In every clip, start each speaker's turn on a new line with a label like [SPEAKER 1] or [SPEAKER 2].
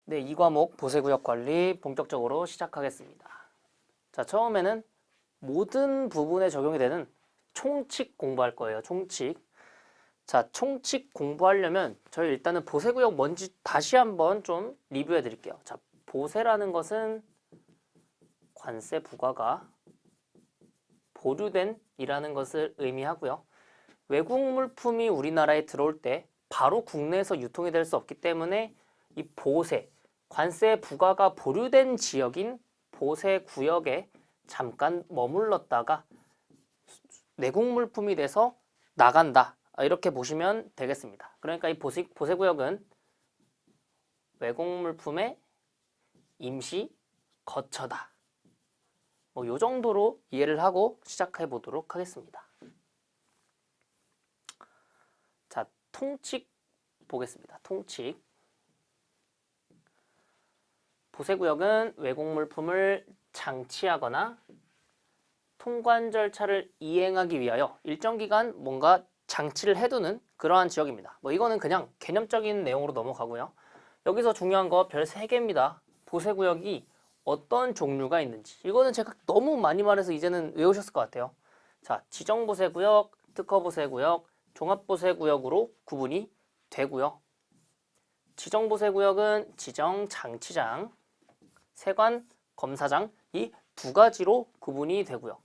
[SPEAKER 1] 네, 이 과목 보세구역 관리 본격적으로 시작하겠습니다. 자, 처음에는 모든 부분에 적용이 되는 총칙 공부할 거예요. 총칙. 자, 총칙 공부하려면 저희 일단은 보세구역 뭔지 다시 한번 좀 리뷰해 드릴게요. 자, 보세라는 것은 관세 부과가 보류된 이라는 것을 의미하고요. 외국 물품이 우리나라에 들어올 때 바로 국내에서 유통이 될 수 없기 때문에 이 보세, 관세 부과가 보류된 지역인 보세 구역에 잠깐 머물렀다가 내국 물품이 돼서 나간다. 이렇게 보시면 되겠습니다. 그러니까 이 보세 구역은 외국 물품의 임시 거처다. 요 정도로 이해를 하고 시작해 보도록 하겠습니다. 자, 통칙 보겠습니다. 통칙. 보세구역은 외국 물품을 장치하거나 통관 절차를 이행하기 위하여 일정 기간 뭔가 장치를 해두는 그러한 지역입니다. 이거는 그냥 개념적인 내용으로 넘어가고요. 여기서 중요한 거 별 3개입니다. 보세구역이 어떤 종류가 있는지. 이거는 제가 너무 많이 말해서 이제는 외우셨을 것 같아요. 자, 지정보세구역, 특허보세구역, 종합보세구역으로 구분이 되고요. 지정보세구역은 지정장치장, 세관, 검사장 이 2가지로 구분이 되고요.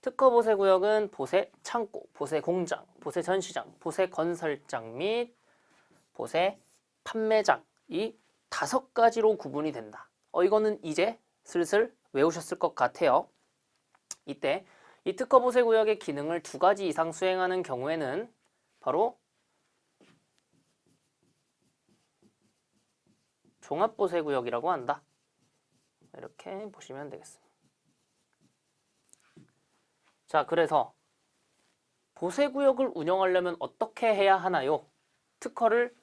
[SPEAKER 1] 특허보세구역은 보세창고, 보세공장, 보세전시장, 보세건설장 및 보세판매장 이 5가지로 구분이 된다. 이거는 이제 슬슬 외우셨을 것 같아요. 이때 이 특허보세구역의 기능을 2가지 이상 수행하는 경우에는 바로 종합보세구역이라고 한다. 이렇게 보시면 되겠습니다. 자, 그래서 보세구역을 운영하려면 어떻게 해야 하나요? 특허를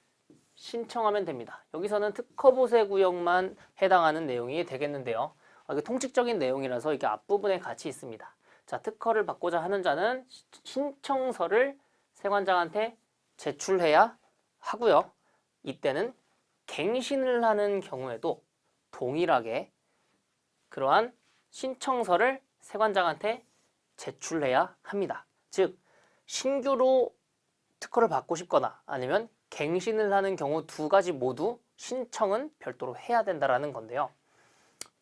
[SPEAKER 1] 신청하면 됩니다. 여기서는 특허보세구역만 해당하는 내용이 되겠는데요. 이게 통칙적인 내용이라서 이게 앞부분에 같이 있습니다. 자, 특허를 받고자 하는 자는 신청서를 세관장한테 제출해야 하고요. 이때는 갱신을 하는 경우에도 동일하게 그러한 신청서를 세관장한테 제출해야 합니다. 즉, 신규로 특허를 받고 싶거나 아니면 갱신을 하는 경우 2가지 모두 신청은 별도로 해야 된다는 건데요.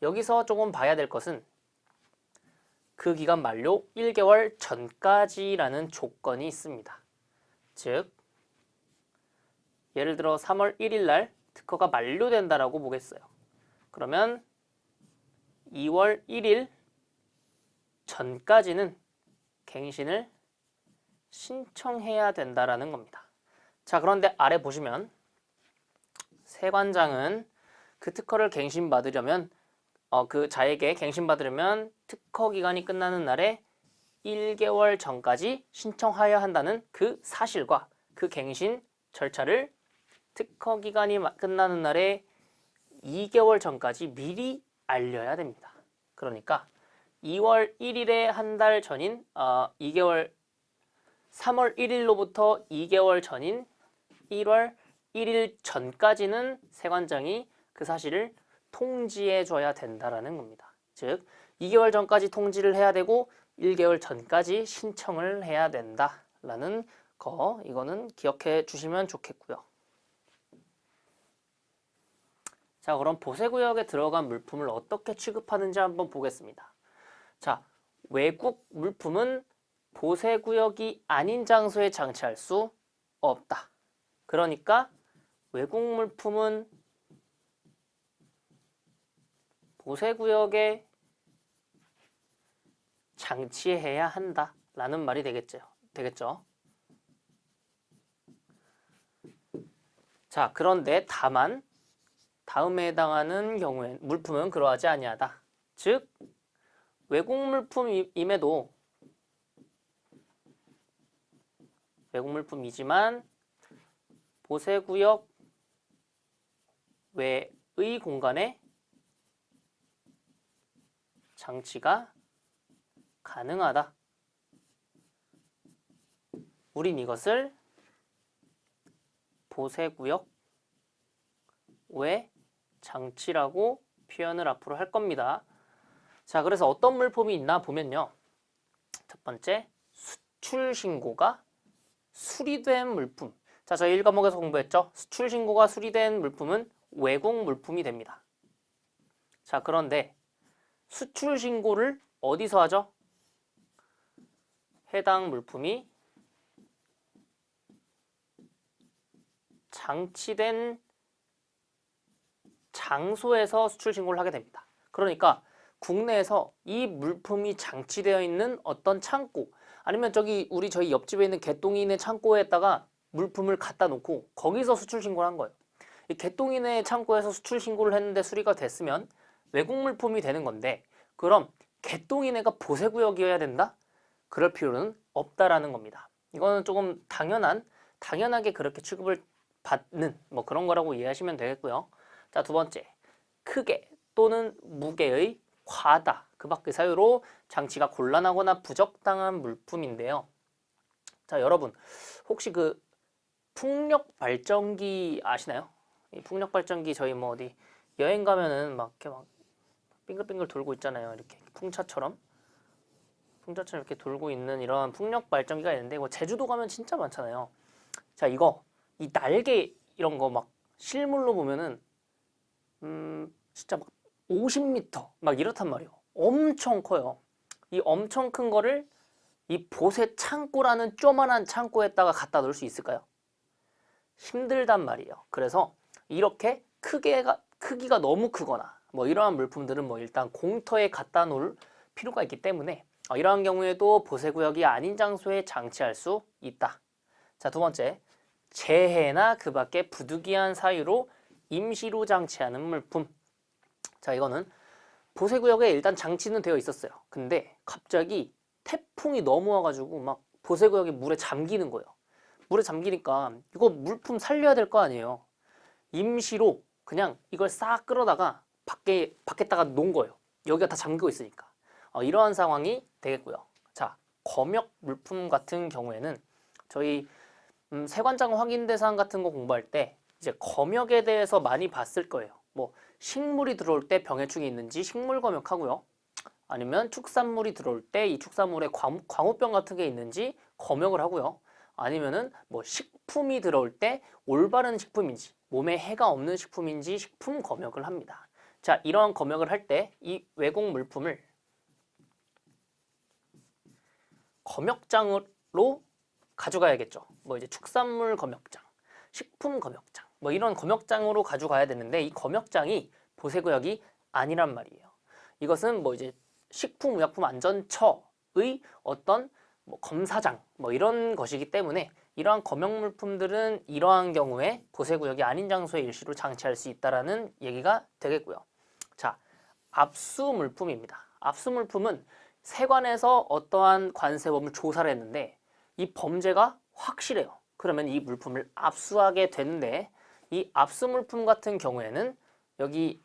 [SPEAKER 1] 여기서 조금 봐야 될 것은 그 기간 만료 1개월 전까지라는 조건이 있습니다. 즉, 예를 들어 3월 1일 날 특허가 만료된다라고 보겠어요. 그러면 2월 1일 전까지는 갱신을 신청해야 된다라는 겁니다. 자, 그런데 아래 보시면 세관장은 그 특허를 갱신받으려면 그 자에게 갱신받으려면 특허 기간이 끝나는 날에 1개월 전까지 신청하여야 한다는 그 사실과 그 갱신 절차를 특허 기간이 끝나는 날에 2개월 전까지 미리 알려야 됩니다. 그러니까 2월 1일에 한 달 전인 3월 1일로부터 2개월 전인 1월 1일 전까지는 세관장이 그 사실을 통지해 줘야 된다라는 겁니다. 즉, 2개월 전까지 통지를 해야 되고 1개월 전까지 신청을 해야 된다라는 거, 이거는 기억해 주시면 좋겠고요. 자, 그럼 보세구역에 들어간 물품을 어떻게 취급하는지 한번 보겠습니다. 자, 외국 물품은 보세구역이 아닌 장소에 장치할 수 없다. 그러니까 외국 물품은 보세구역에 장치해야 한다라는 말이 되겠죠. 자, 그런데 다만 다음에 해당하는 경우엔 물품은 그러하지 아니하다. 즉, 외국 물품임에도 외국 물품이지만 보세구역 외의 공간에 장치가 가능하다. 우린 이것을 보세구역 외 장치라고 표현을 앞으로 할 겁니다. 자, 그래서 어떤 물품이 있나 보면요. 첫 번째, 수출 신고가 수리된 물품. 자, 저희 1과목에서 공부했죠. 수출 신고가 수리된 물품은 외국 물품이 됩니다. 자, 그런데 수출 신고를 어디서 하죠? 해당 물품이 장치된 장소에서 수출 신고를 하게 됩니다. 그러니까 국내에서 이 물품이 장치되어 있는 어떤 창고, 아니면 저희 옆집에 있는 개똥이네 창고에다가 물품을 갖다 놓고 거기서 수출 신고를 한 거예요. 이 개똥이네 창고에서 수출 신고를 했는데 수리가 됐으면 외국 물품이 되는 건데, 그럼 개똥이네가 보세구역이어야 된다? 그럴 필요는 없다라는 겁니다. 이거는 조금 당연하게 그렇게 취급을 받는 뭐 그런 거라고 이해하시면 되겠고요. 자, 두 번째, 크게 또는 무게의 과다, 그 밖의 사유로 장치가 곤란하거나 부적당한 물품인데요. 자, 여러분 혹시 그 풍력 발전기 아시나요? 이 풍력 발전기 저희 뭐 어디 여행 가면은 막 이렇게 막 빙글빙글 돌고 있잖아요. 이렇게 풍차처럼 이렇게 돌고 있는 이런 풍력 발전기가 있는데, 이거 제주도 가면 진짜 많잖아요. 자, 이 날개 이런 거 막 실물로 보면은 진짜 막 50m 막 이렇단 말이에요. 엄청 커요. 이 엄청 큰 거를 이 보세 창고라는 쪼만한 창고에다가 갖다 놓을 수 있을까요? 힘들단 말이에요. 그래서 이렇게 크기가 너무 크거나 뭐 이러한 물품들은 뭐 일단 공터에 갖다 놓을 필요가 있기 때문에 이러한 경우에도 보세구역이 아닌 장소에 장치할 수 있다. 자, 두 번째, 재해나 그 밖에 부득이한 사유로 임시로 장치하는 물품. 자, 이거는 보세구역에 일단 장치는 되어 있었어요. 근데 갑자기 태풍이 넘어와가지고 막 보세구역이 물에 잠기는 거예요. 물에 잠기니까 이거 물품 살려야 될 거 아니에요. 임시로 그냥 이걸 싹 끌어다가 밖에다가 놓은 거예요. 여기가 다 잠기고 있으니까. 이러한 상황이 되겠고요. 자, 검역 물품 같은 경우에는 저희 세관장 확인 대상 같은 거 공부할 때 이제 검역에 대해서 많이 봤을 거예요. 뭐 식물이 들어올 때 병해충이 있는지 식물 검역하고요. 아니면 축산물이 들어올 때 이 축산물에 광우병 같은 게 있는지 검역을 하고요. 아니면은 뭐 식품이 들어올 때 올바른 식품인지 몸에 해가 없는 식품인지 식품 검역을 합니다. 자, 이러한 검역을 할 때 이 외국 물품을 검역장으로 가져가야겠죠. 뭐 이제 축산물 검역장, 식품 검역장, 뭐 이런 검역장으로 가져가야 되는데, 이 검역장이 보세구역이 아니란 말이에요. 이것은 뭐 이제 식품의약품안전처의 어떤 뭐 검사장 뭐 이런 것이기 때문에 이러한 검역 물품들은 이러한 경우에 보세구역이 아닌 장소에 일시로 장치할 수 있다라는 얘기가 되겠고요. 자, 압수 물품입니다. 압수 물품은 세관에서 어떠한 관세범을 조사를 했는데 이 범죄가 확실해요. 그러면 이 물품을 압수하게 되는데, 이 압수 물품 같은 경우에는 여기는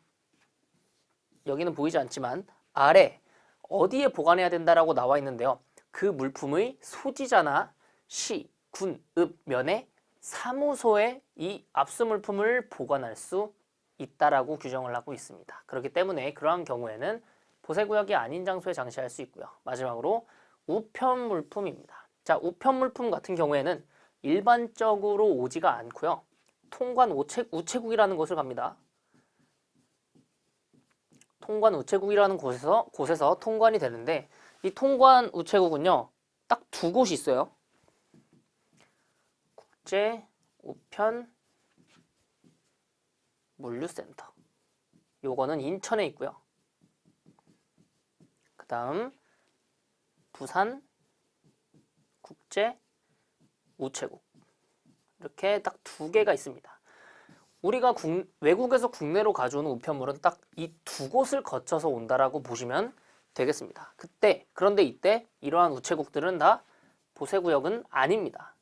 [SPEAKER 1] 보이지 않지만 아래 어디에 보관해야 된다라고 나와 있는데요. 그 물품의 소지자나 시, 군, 읍, 면의 사무소에 이 압수 물품을 보관할 수 있다라고 규정을 하고 있습니다. 그렇기 때문에 그러한 경우에는 보세구역이 아닌 장소에 장치할 수 있고요. 마지막으로 우편 물품입니다. 자, 우편 물품 같은 경우에는 일반적으로 오지가 않고요. 통관 우체국이라는 곳을 갑니다. 통관 우체국이라는 곳에서 통관이 되는데, 이 통관 우체국은요, 딱 두 곳이 있어요. 국제 우편 물류센터. 요거는 인천에 있고요. 그 다음 부산 국제 우체국. 이렇게 딱 두 개가 있습니다. 우리가 외국에서 국내로 가져오는 우편물은 딱 이 두 곳을 거쳐서 온다라고 보시면 되겠습니다. 그런데 이때 이러한 우체국들은 다 보세구역은 아닙니다.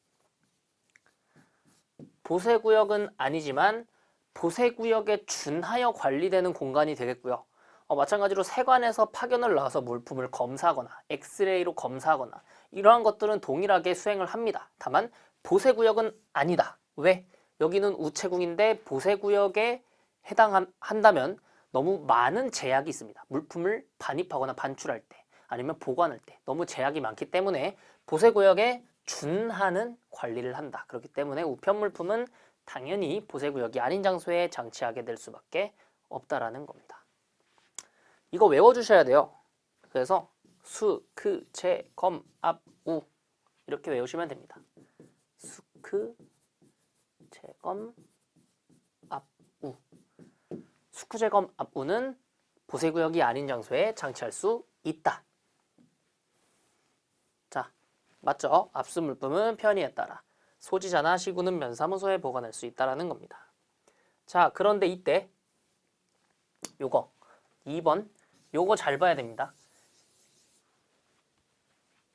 [SPEAKER 1] 보세구역은 아니지만 보세구역에 준하여 관리되는 공간이 되겠고요. 마찬가지로 세관에서 파견을 나와서 물품을 검사하거나 엑스레이로 검사하거나 이러한 것들은 동일하게 수행을 합니다. 다만 보세구역은 아니다. 왜? 여기는 우체국인데 보세구역에 해당한다면 너무 많은 제약이 있습니다. 물품을 반입하거나 반출할 때 아니면 보관할 때 너무 제약이 많기 때문에 보세구역에 준하는 관리를 한다. 그렇기 때문에 우편 물품은 당연히 보세구역이 아닌 장소에 장치하게 될 수밖에 없다라는 겁니다. 이거 외워주셔야 돼요. 그래서 수, 크, 제, 검, 압, 우 이렇게 외우시면 됩니다. 수, 크, 제, 검, 압, 우. 수크, 제, 검, 압, 우는 보세구역이 아닌 장소에 장치할 수 있다. 자, 맞죠? 압수 물품은 편의에 따라 소지자나 시군은 면사무소에 보관할 수 있다라는 겁니다. 자, 그런데 이때 요거 2번 요거 잘 봐야 됩니다.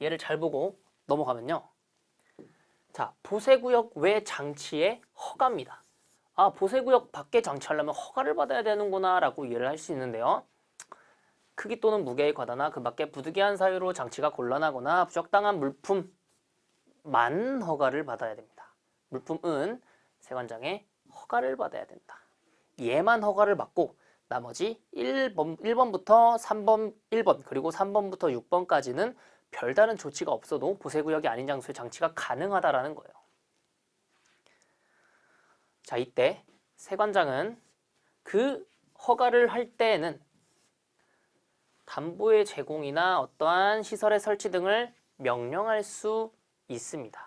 [SPEAKER 1] 얘를 잘 보고 넘어가면요. 자, 보세구역 외 장치의 허가입니다. 아, 보세구역 밖에 장치하려면 허가를 받아야 되는구나 라고 이해를 할 수 있는데요. 크기 또는 무게에 과다나 그 밖에 부득이한 사유로 장치가 곤란하거나 부적당한 물품만 허가를 받아야 됩니다. 물품은 세관장의 허가를 받아야 된다. 얘만 허가를 받고 나머지 1번부터 3번, 1번 그리고 3번부터 6번까지는 별다른 조치가 없어도 보세구역이 아닌 장소에 장치가 가능하다라는 거예요. 자, 이때 세관장은 그 허가를 할 때에는 담보의 제공이나 어떠한 시설의 설치 등을 명령할 수 있습니다.